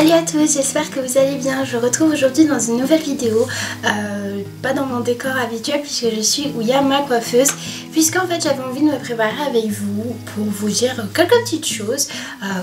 Salut à tous, j'espère que vous allez bien. Je vous retrouve aujourd'hui dans une nouvelle vidéo, pas dans mon décor habituel puisque je suis Ouya, ma coiffeuse, puisqu'en fait j'avais envie de me préparer avec vous pour vous dire quelques petites choses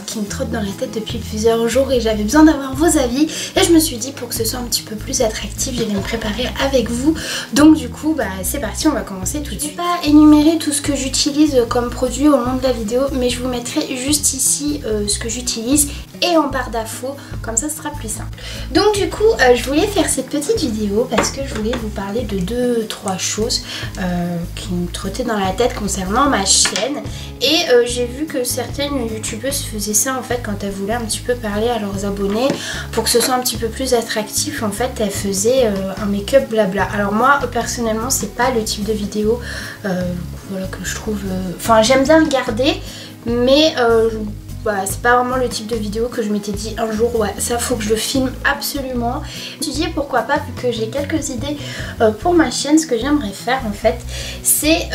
qui me trottent dans la tête depuis plusieurs jours et j'avais besoin d'avoir vos avis et je me suis dit pour que ce soit un petit peu plus attractif, j'allais me préparer avec vous. Donc du coup c'est parti, on va commencer tout de suite. Je ne vais pas énumérer tout ce que j'utilise comme produit au long de la vidéo, mais je vous mettrai juste ici ce que j'utilise et en barre d'infos, comme ça ce sera plus simple. Donc du coup je voulais faire cette petite vidéo parce que je voulais vous parler de 2-3 choses qui me trottaient dans la tête concernant ma chaîne et j'ai vu que certaines youtubeuses faisaient ça en fait quand elles voulaient un petit peu parler à leurs abonnés pour que ce soit un petit peu plus attractif. En fait elles faisaient un make-up blabla. Alors moi personnellement c'est pas le type de vidéo voilà, que je trouve enfin j'aime bien regarder, mais voilà, c'est pas vraiment le type de vidéo que je m'étais dit un jour ouais ça faut que je le filme absolument. Je me suis dit pourquoi pas, vu que j'ai quelques idées pour ma chaîne. Ce que j'aimerais faire en fait c'est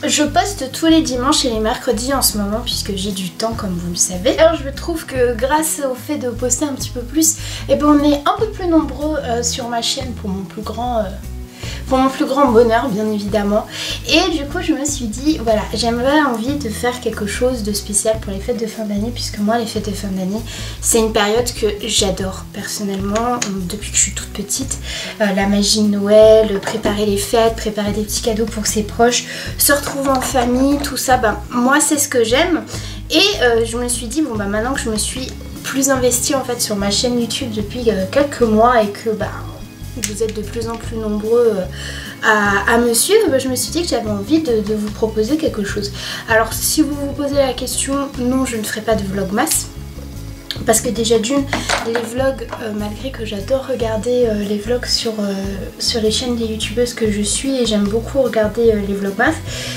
je poste tous les dimanches et les mercredis en ce moment puisque j'ai du temps comme vous le savez. Alors je trouve que grâce au fait de poster un petit peu plus, et ben on est un peu plus nombreux sur ma chaîne pour mon plus grand bonheur bien évidemment. Et du coup je me suis dit voilà, j'aimerais envie de faire quelque chose de spécial pour les fêtes de fin d'année, puisque moi les fêtes de fin d'année c'est une période que j'adore personnellement depuis que je suis toute petite. La magie de Noël, préparer les fêtes, préparer des petits cadeaux pour ses proches, se retrouver en famille, tout ça, moi c'est ce que j'aime. Et je me suis dit bon maintenant que je me suis plus investie en fait sur ma chaîne YouTube depuis quelques mois et que vous êtes de plus en plus nombreux à me suivre, je me suis dit que j'avais envie de vous proposer quelque chose. Alors si vous vous posez la question, non je ne ferai pas de vlogmas. Parce que déjà d'une, les vlogs, malgré que j'adore regarder les vlogs sur les chaînes des youtubeuses que je suis, et j'aime beaucoup regarder les vlogmas,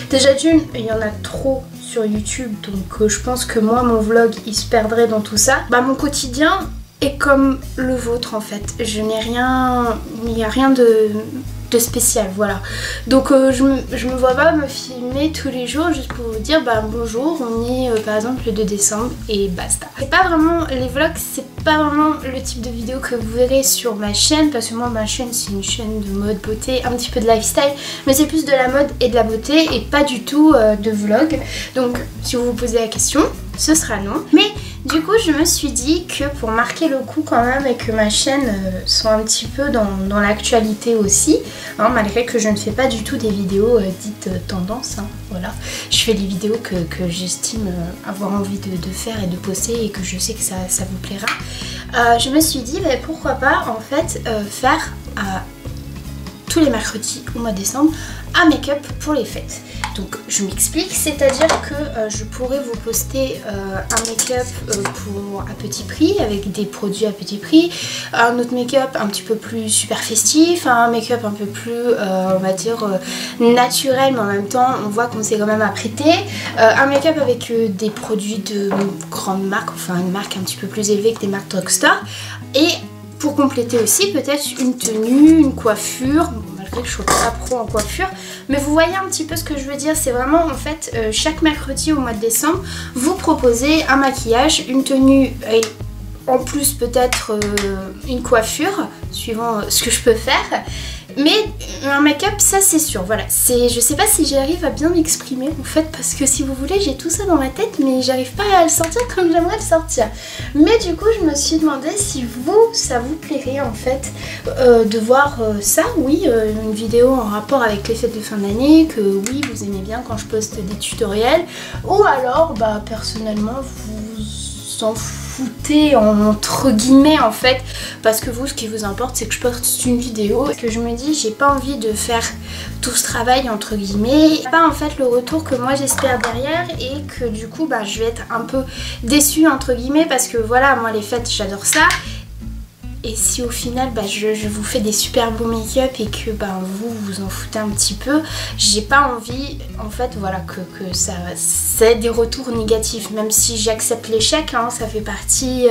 déjà d'une, il y en a trop sur YouTube, donc je pense que moi mon vlog il se perdrait dans tout ça. Mon quotidien est comme le vôtre en fait, je n'ai rien, il n'y a rien de spécial, voilà. Donc je me vois pas me filmer tous les jours juste pour vous dire bonjour, on est par exemple le 2 décembre et basta. C'est pas vraiment, les vlogs c'est pas vraiment le type de vidéo que vous verrez sur ma chaîne, parce que moi ma chaîne c'est une chaîne de mode, beauté, un petit peu de lifestyle, mais c'est plus de la mode et de la beauté et pas du tout de vlog. Donc si vous vous posez la question, ce sera non. Mais du coup je me suis dit que pour marquer le coup quand même et que ma chaîne soit un petit peu dans l'actualité aussi, malgré que je ne fais pas du tout des vidéos dites tendance, voilà. Je fais des vidéos que j'estime avoir envie de faire et de poster et que je sais que ça vous plaira. Je me suis dit pourquoi pas en fait faire tous les mercredis au mois de décembre un make-up pour les fêtes. Donc je m'explique, c'est-à-dire que je pourrais vous poster un make-up à petit prix, avec des produits à petit prix, un autre make-up un petit peu plus super festif, un make-up un peu plus on va dire naturel, mais en même temps on voit qu'on s'est quand même apprêté, un make-up avec des produits de grandes marques, enfin une marque un petit peu plus élevée que des marques drugstore, et pour compléter aussi peut-être une tenue, une coiffure, malgré que je ne sois pas pro en coiffure, mais vous voyez un petit peu ce que je veux dire. C'est vraiment en fait chaque mercredi au mois de décembre vous proposez un maquillage, une tenue et en plus peut-être une coiffure suivant ce que je peux faire. Mais un make-up ça c'est sûr, voilà, je sais pas si j'arrive à bien m'exprimer en fait, parce que si vous voulez j'ai tout ça dans ma tête mais j'arrive pas à le sortir comme j'aimerais le sortir. Mais du coup je me suis demandé si ça vous plairait en fait de voir ça, oui, une vidéo en rapport avec les fêtes de fin d'année, que oui vous aimez bien quand je poste des tutoriels, ou alors personnellement vous en foutez entre guillemets en fait, parce que vous ce qui vous importe c'est que je poste une vidéo, et que je me dis j'ai pas envie de faire tout ce travail entre guillemets, pas en fait le retour que moi j'espère derrière, et que du coup je vais être un peu déçue entre guillemets, parce que voilà, moi les fêtes j'adore ça. Et si au final je vous fais des super beaux make-up et que vous en foutez un petit peu, j'ai pas envie en fait voilà que ça ait des retours négatifs, même si j'accepte l'échec, ça fait partie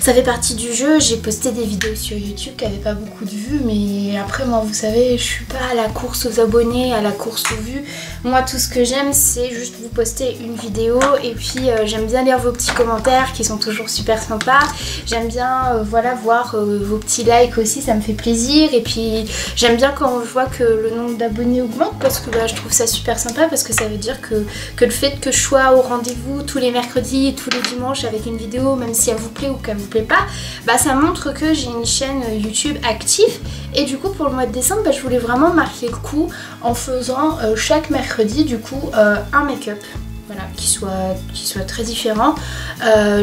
ça fait partie du jeu. J'ai posté des vidéos sur YouTube qui n'avaient pas beaucoup de vues, mais après moi vous savez, je suis pas à la course aux abonnés, à la course aux vues. Moi tout ce que j'aime c'est juste vous poster une vidéo et puis j'aime bien lire vos petits commentaires qui sont toujours super sympas. J'aime bien voilà, voir vos petits likes aussi, ça me fait plaisir. Et puis j'aime bien quand je vois que le nombre d'abonnés augmente parce que je trouve ça super sympa, parce que ça veut dire que le fait que je sois au rendez-vous tous les mercredis et tous les dimanches avec une vidéo, même si elle vous plaît ou qu'elle vous plaît pas, ça montre que j'ai une chaîne YouTube active. Et du coup pour le mois de décembre je voulais vraiment marquer le coup en faisant chaque mercredi du coup un make-up. Voilà, qui soit très différent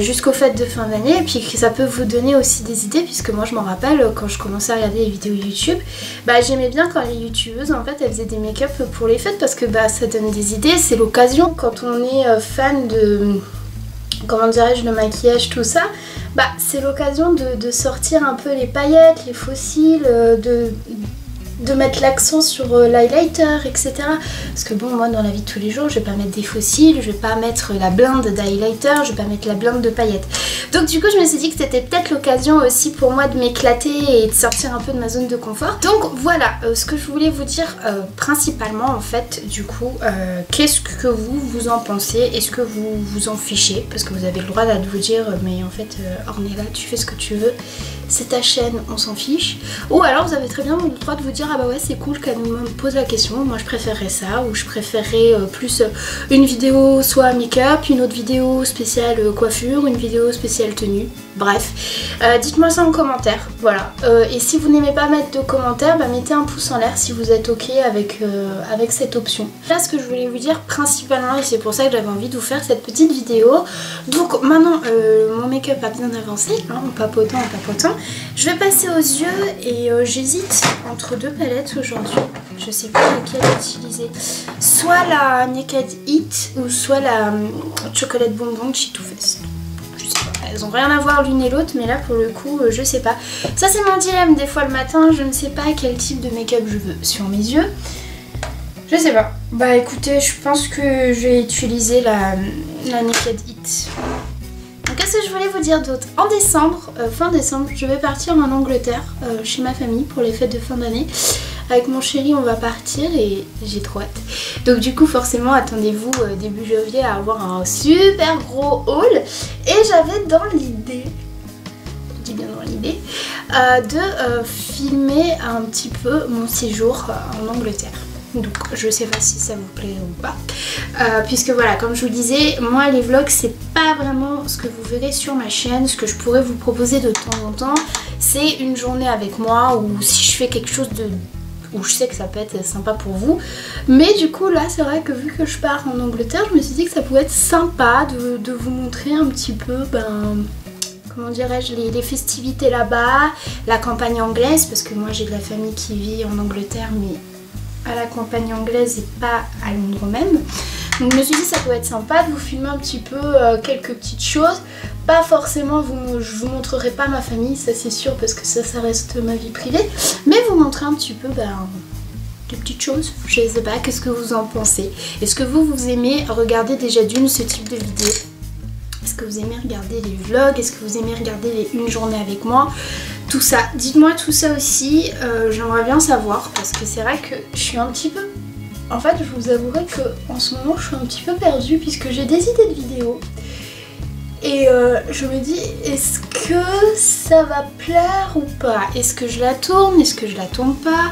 jusqu'aux fêtes de fin d'année, et puis que ça peut vous donner aussi des idées, puisque moi je m'en rappelle quand je commençais à regarder les vidéos YouTube, j'aimais bien quand les youtubeuses en fait elles faisaient des make-up pour les fêtes, parce que ça donne des idées, c'est l'occasion quand on est fan de, comment dirais-je, le maquillage, tout ça, c'est l'occasion de sortir un peu les paillettes, les faux cils, de mettre l'accent sur l'highlighter, etc. Parce que bon, moi dans la vie de tous les jours, je vais pas mettre des faux cils, je vais pas mettre la blinde d'highlighter, je vais pas mettre la blinde de paillettes. Donc du coup je me suis dit que c'était peut-être l'occasion aussi pour moi de m'éclater et de sortir un peu de ma zone de confort. Donc voilà ce que je voulais vous dire principalement en fait, du coup, qu'est-ce que vous en pensez? Est-ce que vous vous en fichez? Parce que vous avez le droit de vous dire mais en fait Ornella, tu fais ce que tu veux, c'est ta chaîne, on s'en fiche. Ou alors vous avez très bien le droit de vous dire ah ouais c'est cool qu'elle me pose la question, moi je préférerais ça, ou je préférerais plus une vidéo soit make-up, une autre vidéo spéciale coiffure, une vidéo spéciale tenue, bref. Dites-moi ça en commentaire, voilà. Et si vous n'aimez pas mettre de commentaires, mettez un pouce en l'air si vous êtes ok avec cette option. Là ce que je voulais vous dire principalement, et c'est pour ça que j'avais envie de vous faire cette petite vidéo. Donc maintenant mon make-up a bien avancé, hein, en papotant, je vais passer aux yeux et j'hésite entre deux palettes aujourd'hui. Je sais pas laquelle utiliser. Soit la Naked Heat ou soit la Chocolate Bonbon de She Too Faced. Je sais pas. Elles ont rien à voir l'une et l'autre, mais là pour le coup je sais pas. Ça c'est mon dilemme, des fois le matin je ne sais pas quel type de make-up je veux sur mes yeux. Je sais pas. Écoutez, je pense que je vais utiliser la Naked Heat. Qu'est-ce que je voulais vous dire d'autre? En décembre, fin décembre, je vais partir en Angleterre chez ma famille pour les fêtes de fin d'année. Avec mon chéri on va partir et j'ai trop hâte. Donc du coup forcément attendez-vous début janvier à avoir un super gros haul. Et j'avais dans l'idée, je dis bien dans l'idée, de filmer un petit peu mon séjour en Angleterre. Donc je sais pas si ça vous plaît ou pas, puisque voilà, comme je vous disais, moi les vlogs c'est pas vraiment ce que vous verrez sur ma chaîne. Ce que je pourrais vous proposer de temps en temps c'est une journée avec moi, ou si je fais quelque chose où je sais que ça peut être sympa pour vous. Mais du coup là c'est vrai que vu que je pars en Angleterre, je me suis dit que ça pouvait être sympa de vous montrer un petit peu comment dirais-je, les festivités là-bas, la campagne anglaise, parce que moi j'ai de la famille qui vit en Angleterre mais à la campagne anglaise et pas à Londres même. Donc je me suis dit ça peut être sympa de vous filmer un petit peu quelques petites choses. Pas forcément, je vous montrerai pas ma famille, ça c'est sûr, parce que ça reste ma vie privée. Mais vous montrer un petit peu des petites choses. Je sais pas, qu'est-ce que vous en pensez? Est-ce que vous aimez regarder déjà d'une ce type de vidéo? Est-ce que vous aimez regarder les vlogs? Est-ce que vous aimez regarder les une journée avec moi? Tout ça, dites-moi tout ça aussi, j'aimerais bien savoir, parce que c'est vrai que je suis un petit peu... En fait, je vous avouerai qu'en ce moment, je suis un petit peu perdue, puisque j'ai des idées de vidéos. Et je me dis, est-ce que ça va plaire ou pas? Est-ce que je la tourne? Est-ce que je la tourne pas?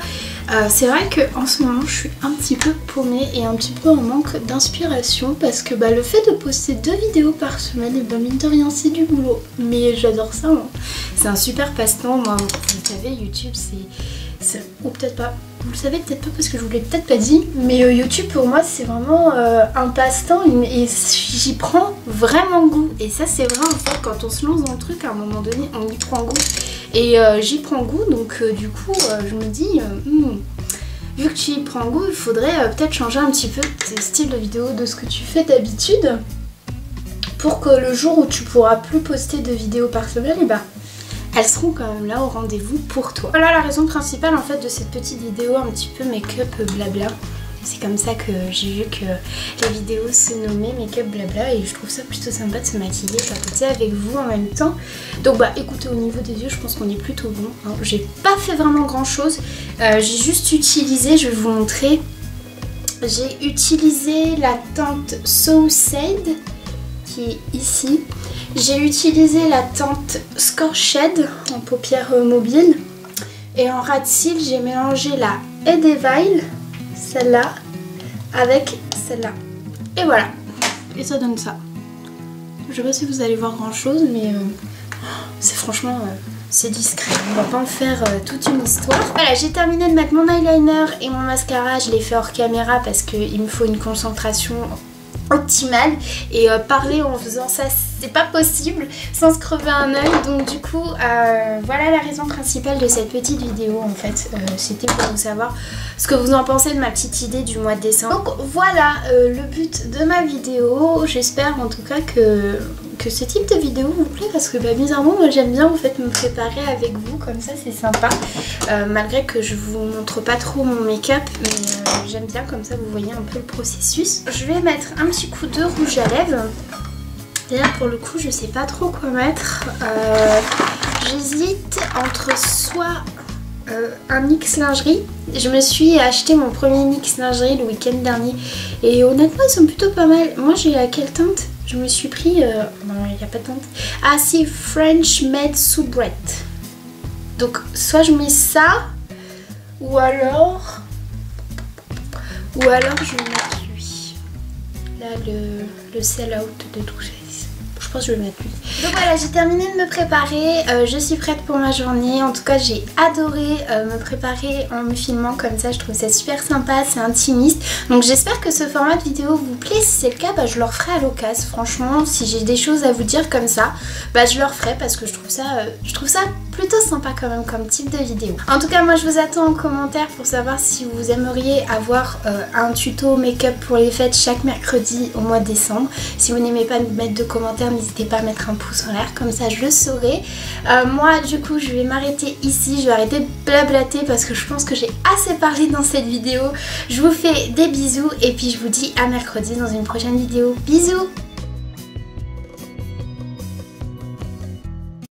C'est vrai qu'en ce moment, je suis un petit peu paumée et un petit peu en manque d'inspiration, parce que le fait de poster 2 vidéos par semaine, et mine de rien, c'est du boulot. Mais j'adore ça, hein. C'est un super passe-temps. Moi, vous savez, YouTube, c'est... Ou peut-être pas. Vous le savez peut-être pas parce que je vous l'ai peut-être pas dit, mais YouTube pour moi c'est vraiment un passe-temps et j'y prends vraiment goût. Et ça c'est vrai en fait, quand on se lance dans le truc à un moment donné on y prend goût. Et j'y prends goût, donc du coup je me dis vu que tu y prends goût, il faudrait peut-être changer un petit peu tes styles de vidéo de ce que tu fais d'habitude, pour que le jour où tu pourras plus poster de vidéos par semaine, elles seront quand même là au rendez-vous pour toi. Voilà la raison principale en fait de cette petite vidéo un petit peu make-up blabla. c'est comme ça que j'ai vu que les vidéos se nommaient make-up blabla et je trouve ça plutôt sympa de se maquiller, papoter avec vous en même temps. Donc bah écoutez, au niveau des yeux je pense qu'on est plutôt bon, hein. J'ai pas fait vraiment grand chose, j'ai juste utilisé, je vais vous montrer, j'ai utilisé la teinte Southside qui est ici. J'ai utilisé la teinte Scorched en paupières mobiles. Et en ras de cils, j'ai mélangé la Edelweiss, celle-là, avec celle-là. Et voilà. Et ça donne ça. Je sais pas si vous allez voir grand chose, mais c'est franchement... c'est discret, on va pas en faire toute une histoire. Voilà, j'ai terminé de mettre mon eyeliner et mon mascara. Je l'ai fait hors caméra parce qu'il me faut une concentration optimale. Et parler en faisant ça, c'est pas possible sans se crever un œil. Donc du coup, voilà la raison principale de cette petite vidéo en fait. C'était pour vous savoir ce que vous en pensez de ma petite idée du mois de décembre. Donc voilà le but de ma vidéo. J'espère en tout cas que ce type de vidéo vous plaît parce que bah, bizarrement moi j'aime bien en fait me préparer avec vous comme ça, c'est sympa, malgré que je vous montre pas trop mon make-up, mais j'aime bien comme ça vous voyez un peu le processus. Je vais mettre un petit coup de rouge à lèvres. D'ailleurs pour le coup je sais pas trop quoi mettre, j'hésite entre soit un mix lingerie. Je me suis acheté mon premier mix lingerie le week-end dernier et honnêtement ils sont plutôt pas mal. Moi j'ai à quelle teinte? Je me suis pris... non, il n'y a pas de teinte. Ah si, French Made Soubrette. Donc, soit je mets ça, ou alors je vais mettre lui. Là, le sell-out de tout ça. Je pense que je vais mettre lui. Donc voilà, j'ai terminé de me préparer. Je suis prête pour ma journée. En tout cas, j'ai adoré me préparer en me filmant comme ça. Je trouve ça super sympa, c'est intimiste. Donc j'espère que ce format de vidéo vous plaît. Si c'est le cas, bah, je le referai à l'occasion. Franchement, si j'ai des choses à vous dire comme ça, bah, je le referai parce que je trouve ça plutôt sympa quand même comme type de vidéo. En tout cas, moi je vous attends en commentaire pour savoir si vous aimeriez avoir un tuto make-up pour les fêtes chaque mercredi au mois de décembre. Si vous n'aimez pas mettre de commentaires, n'hésitez pas à mettre un pouce en l'air, comme ça je le saurai. Moi du coup je vais m'arrêter ici, je vais arrêter de blablater parce que je pense que j'ai assez parlé dans cette vidéo. Je vous fais des bisous et puis je vous dis à mercredi dans une prochaine vidéo. Bisous!